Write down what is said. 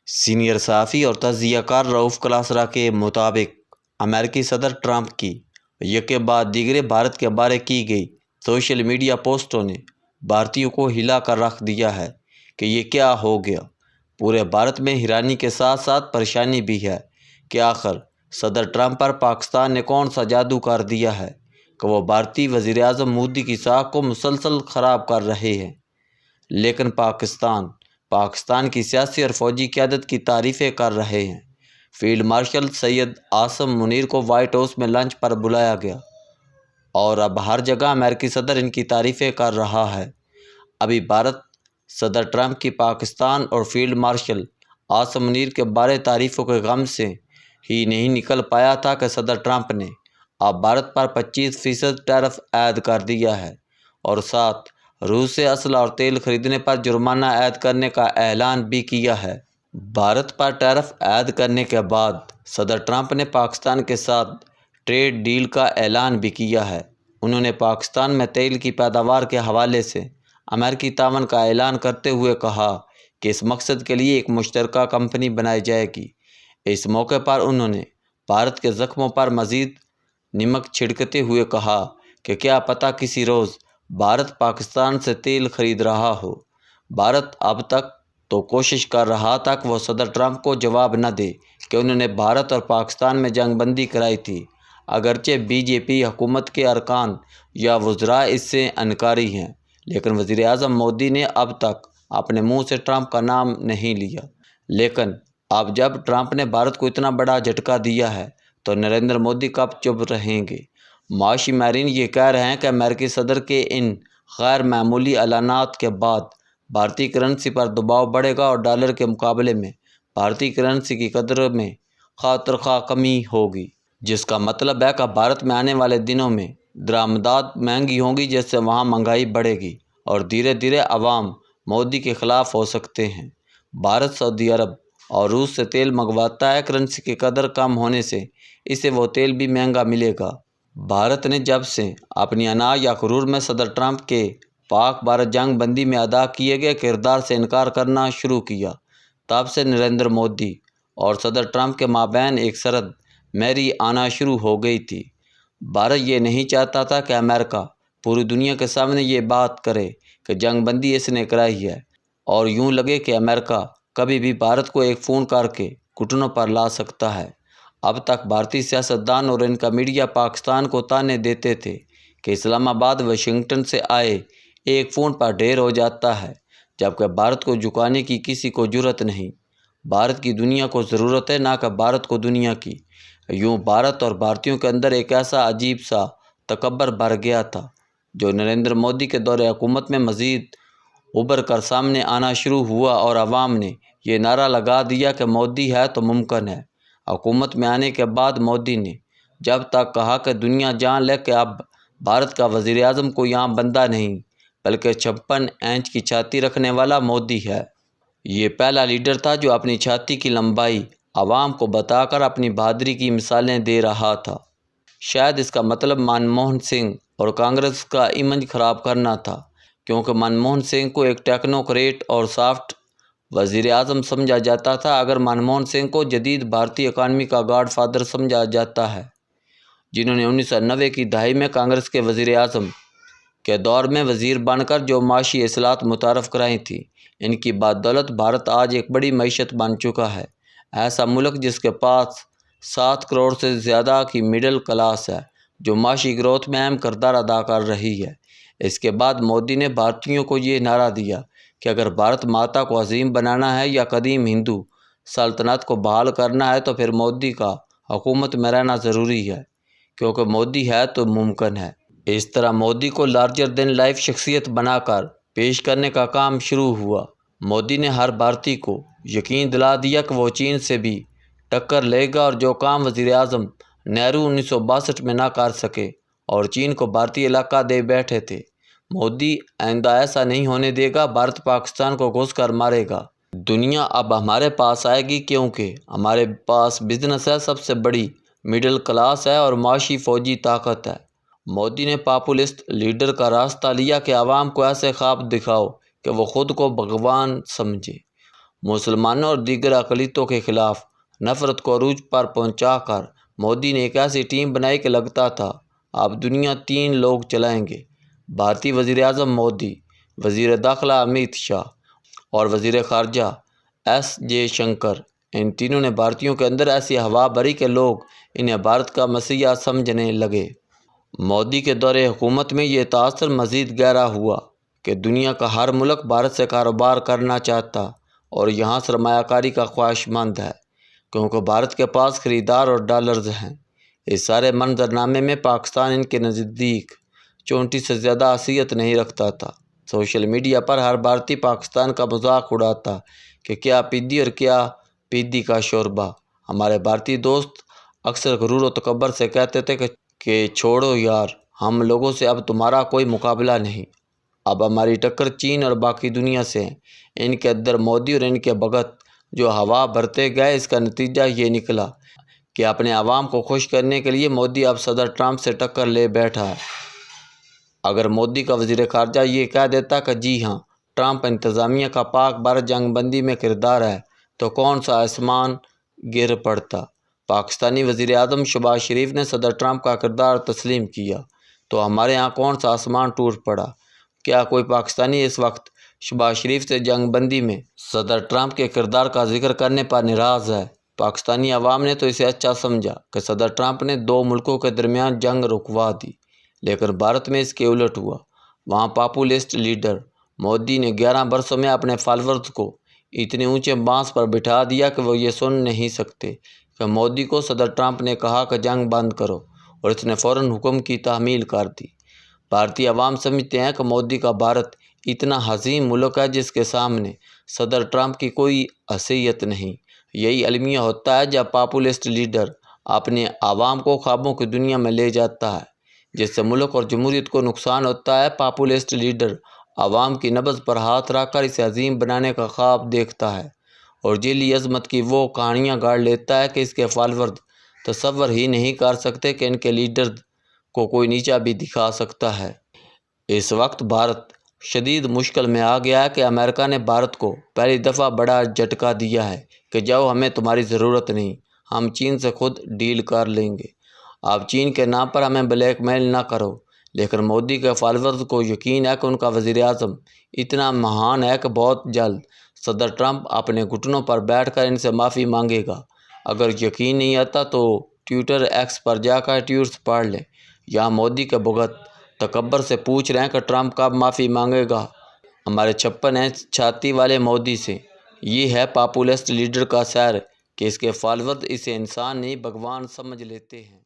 Senior صحافی اور تجزیہ کار رؤف کلاسرا کے مطابق امریکی صدر ٹرمپ کی یکے بعد دیگرے بھارت کے بارے کی گئی سوشل میڈیا پوسٹوں نے بھارتیوں کو ہلا کر رکھ دیا ہے کہ یہ کیا ہو گیا۔ پورے بھارت میں حیرانی کے ساتھ ساتھ پریشانی بھی ہے کہ آخر صدر ٹرمپ پر پاکستان نے کون سا جادو کر دیا ہے کہ وہ بھارتی وزیر اعظم مودی کی ساکھ کو مسلسل خراب کر رہے ہیں۔ لیکن پاکستان کی سیاسی اور فوجی قیادت کی تعریفیں کر رہے ہیں۔ فیلڈ مارشل سید عاصم منیر کو وائٹ ہاؤس میں لنچ پر بلایا گیا اور اب ہر جگہ امریکی صدر ان کی تعریفیں کر رہا ہے۔ ابھی بھارت صدر ٹرمپ کی پاکستان اور فیلڈ مارشل عاصم منیر کے بارے تعریفوں کے غم سے ہی نہیں نکل پایا تھا کہ صدر ٹرمپ نے اب بھارت پر 25% ٹیرف عائد کر دیا ہے اور ساتھ روس سے اسلحہ اور تیل خریدنے پر جرمانہ عائد کرنے کا اعلان بھی کیا ہے۔ بھارت پر ٹیرف عائد کرنے کے بعد صدر ٹرمپ نے پاکستان کے ساتھ ٹریڈ ڈیل کا اعلان بھی کیا ہے۔ انہوں نے پاکستان میں تیل کی پیداوار کے حوالے سے امریکی تعاون کا اعلان کرتے ہوئے کہا کہ اس مقصد کے لیے ایک مشترکہ کمپنی بنائی جائے گی۔ اس موقع پر انہوں نے بھارت کے زخموں پر مزید نمک چھڑکتے ہوئے کہا کہ کیا پتہ کسی روز بھارت پاکستان سے تیل خرید رہا ہو۔ بھارت اب تک تو کوشش کر رہا تھا کہ وہ صدر ٹرمپ کو جواب نہ دے کہ انہوں نے بھارت اور پاکستان میں جنگ بندی کرائی تھی، اگرچہ بی جے پی حکومت کے ارکان یا وزراء اس سے انکاری ہیں، لیکن وزیر اعظم مودی نے اب تک اپنے منہ سے ٹرمپ کا نام نہیں لیا۔ لیکن اب جب ٹرمپ نے بھارت کو اتنا بڑا جھٹکا دیا ہے تو نریندر مودی کب چپ رہیں گے؟ معاشی ماہرین یہ کہہ رہے ہیں کہ امریکی صدر کے ان غیر معمولی اعلانات کے بعد بھارتی کرنسی پر دباؤ بڑھے گا اور ڈالر کے مقابلے میں بھارتی کرنسی کی قدر میں خاطر خواہ کمی ہوگی، جس کا مطلب ہے کہ بھارت میں آنے والے دنوں میں درآمدات مہنگی ہوں گی، جس سے وہاں مہنگائی بڑھے گی اور دھیرے دھیرے عوام مودی کے خلاف ہو سکتے ہیں۔ بھارت سعودی عرب اور روس سے تیل منگواتا ہے، کرنسی کی قدر کم ہونے سے اسے وہ تیل بھی مہنگا ملے گا۔ بھارت نے جب سے اپنی انا یا غرور میں صدر ٹرمپ کے پاک بھارت جنگ بندی میں ادا کیے گئے کردار سے انکار کرنا شروع کیا، تب سے نریندر مودی اور صدر ٹرمپ کے مابین ایک سرد مہری آنا شروع ہو گئی تھی۔ بھارت یہ نہیں چاہتا تھا کہ امریکہ پوری دنیا کے سامنے یہ بات کرے کہ جنگ بندی اس نے کرائی ہے اور یوں لگے کہ امریکہ کبھی بھی بھارت کو ایک فون کر کے گھٹنوں پر لا سکتا ہے۔ اب تک بھارتی سیاستدان اور ان کا میڈیا پاکستان کو تانے دیتے تھے کہ اسلام آباد واشنگٹن سے آئے ایک فون پر ڈھیر ہو جاتا ہے، جبکہ بھارت کو جھکانے کی کسی کو جرأت نہیں۔ بھارت کی دنیا کو ضرورت ہے، نہ کہ بھارت کو دنیا کی۔ یوں بھارت اور بھارتیوں کے اندر ایک ایسا عجیب سا تکبر بھر گیا تھا جو نریندر مودی کے دور حکومت میں مزید ابھر کر سامنے آنا شروع ہوا اور عوام نے یہ نعرہ لگا دیا کہ مودی ہے تو ممکن ہے۔ حکومت میں آنے کے بعد مودی نے جب تک کہا کہ دنیا جان لے کہ اب بھارت کا وزیر اعظم کوئی عام بندہ نہیں بلکہ 56 انچ کی چھاتی رکھنے والا مودی ہے۔ یہ پہلا لیڈر تھا جو اپنی چھاتی کی لمبائی عوام کو بتا کر اپنی بہادری کی مثالیں دے رہا تھا۔ شاید اس کا مطلب منموہن سنگھ اور کانگریس کا امیج خراب کرنا تھا، کیونکہ منموہن سنگھ کو ایک ٹیکنوکریٹ اور سافٹ وزیر اعظم سمجھا جاتا تھا۔ اگر منموہن سنگھ کو جدید بھارتی اکانومی کا گاڈ فادر سمجھا جاتا ہے، جنہوں نے 1990 کی دہائی میں کانگریس کے وزیر اعظم کے دور میں وزیر بن کر جو معاشی اصلاحات متعارف کرائی تھیں، ان کی بدولت بھارت آج ایک بڑی معیشت بن چکا ہے۔ ایسا ملک جس کے پاس 7 کروڑ سے زیادہ کی مڈل کلاس ہے، جو معاشی گروتھ میں اہم کردار ادا کر رہی ہے۔ اس کے بعد مودی نے بھارتیوں کو یہ نعرہ دیا کہ اگر بھارت ماتا کو عظیم بنانا ہے یا قدیم ہندو سلطنت کو بحال کرنا ہے تو پھر مودی کا حکومت میں رہنا ضروری ہے، کیونکہ مودی ہے تو ممکن ہے۔ اس طرح مودی کو لارجر دین لائف شخصیت بنا کر پیش کرنے کا کام شروع ہوا۔ مودی نے ہر بھارتی کو یقین دلا دیا کہ وہ چین سے بھی ٹکر لے گا اور جو کام وزیر اعظم نہرو 1962 میں نہ کر سکے اور چین کو بھارتی علاقہ دے بیٹھے تھے، مودی آئندہ ایسا نہیں ہونے دے گا۔ بھارت پاکستان کو گھس کر مارے گا۔ دنیا اب ہمارے پاس آئے گی کیونکہ ہمارے پاس بزنس ہے، سب سے بڑی مڈل کلاس ہے اور معاشی فوجی طاقت ہے۔ مودی نے پاپولسٹ لیڈر کا راستہ لیا کہ عوام کو ایسے خواب دکھاؤ کہ وہ خود کو بھگوان سمجھے۔ مسلمانوں اور دیگر اقلیتوں کے خلاف نفرت کو عروج پر پہنچا کر مودی نے ایک ایسی ٹیم بنائی کہ لگتا تھا اب دنیا 3 لوگ چلائیں گے۔ بھارتی وزیر اعظم مودی، وزیر داخلہ امیت شاہ اور وزیر خارجہ ایس جے شنکر، ان تینوں نے بھارتیوں کے اندر ایسی ہوا بھری کہ لوگ انہیں بھارت کا مسیحا سمجھنے لگے۔ مودی کے دور حکومت میں یہ تاثر مزید گہرا ہوا کہ دنیا کا ہر ملک بھارت سے کاروبار کرنا چاہتا اور یہاں سرمایہ کاری کا خواہش مند ہے، کیونکہ بھارت کے پاس خریدار اور ڈالرز ہیں۔ اس سارے منظرنامے میں پاکستان ان کے نزدیک چونٹی سے زیادہ حیثیت نہیں رکھتا تھا۔ سوشل میڈیا پر ہر بھارتی پاکستان کا مذاق اڑاتا کہ کیا پیدی اور کیا پیدی کا شوربہ۔ ہمارے بھارتی دوست اکثر غرور و تکبر سے کہتے تھے کہ چھوڑو یار، ہم لوگوں سے اب تمہارا کوئی مقابلہ نہیں، اب ہماری ٹکر چین اور باقی دنیا سے ہے۔ ان کے اندر مودی اور ان کے بھگت جو ہوا بھرتے گئے، اس کا نتیجہ یہ نکلا کہ اپنے عوام کو خوش کرنے کے لیے مودی اب صدر ٹرمپ سے ٹکر لے بیٹھا ہے۔ اگر مودی کا وزیر خارجہ یہ کہہ دیتا کہ جی ہاں، ٹرمپ انتظامیہ کا پاک بھارت جنگ بندی میں کردار ہے، تو کون سا آسمان گر پڑتا۔ پاکستانی وزیر اعظم شہباز شریف نے صدر ٹرمپ کا کردار تسلیم کیا تو ہمارے ہاں کون سا آسمان ٹوٹ پڑا۔ کیا کوئی پاکستانی اس وقت شہباز شریف سے جنگ بندی میں صدر ٹرمپ کے کردار کا ذکر کرنے پر ناراض ہے؟ پاکستانی عوام نے تو اسے اچھا سمجھا کہ صدر ٹرمپ نے 2 ملکوں کے درمیان جنگ رکوا دی، لیکن بھارت میں اس کے الٹ ہوا۔ وہاں پاپولسٹ لیڈر مودی نے 11 برسوں میں اپنے فالورز کو اتنے اونچے بانس پر بٹھا دیا کہ وہ یہ سن نہیں سکتے کہ مودی کو صدر ٹرمپ نے کہا کہ جنگ بند کرو، اور اس نے فوراً حکم کی تحمیل کر دی۔ بھارتی عوام سمجھتے ہیں کہ مودی کا بھارت اتنا عظیم ملک ہے جس کے سامنے صدر ٹرمپ کی کوئی حیثیت نہیں۔ یہی المیہ ہوتا ہے جب پاپولسٹ لیڈر اپنے عوام کو خوابوں کی دنیا میں لے جاتا ہے، جس سے ملک اور جمہوریت کو نقصان ہوتا ہے۔ پاپولسٹ لیڈر عوام کی نبض پر ہاتھ رکھ کر اسے عظیم بنانے کا خواب دیکھتا ہے اور ذیلی عظمت کی وہ کہانیاں گاڑ لیتا ہے کہ اس کے فالورز تصور ہی نہیں کر سکتے کہ ان کے لیڈر کو کوئی نیچا بھی دکھا سکتا ہے۔ اس وقت بھارت شدید مشکل میں آ گیا ہے کہ امریکہ نے بھارت کو پہلی دفعہ بڑا جھٹکا دیا ہے کہ جاؤ، ہمیں تمہاری ضرورت نہیں، ہم چین سے خود ڈیل کر لیں گے، آپ چین کے نام پر ہمیں بلیک میل نہ کرو۔ لیکن مودی کے فالورز کو یقین ہے کہ ان کا وزیر اعظم اتنا مہان ہے کہ بہت جلد صدر ٹرمپ اپنے گھٹنوں پر بیٹھ کر ان سے معافی مانگے گا۔ اگر یقین نہیں آتا تو ٹویٹر ایکس پر جا کر ٹویٹس پڑھ لیں۔ یہاں مودی کے بھگت تکبر سے پوچھ رہے ہیں کہ ٹرمپ کب معافی مانگے گا ہمارے 56 انچ چھاتی والے مودی سے۔ یہ ہے پاپولسٹ لیڈر کا سحر کہ اس کے فالورز اسے انسان نہیں بھگوان سمجھ لیتے ہیں۔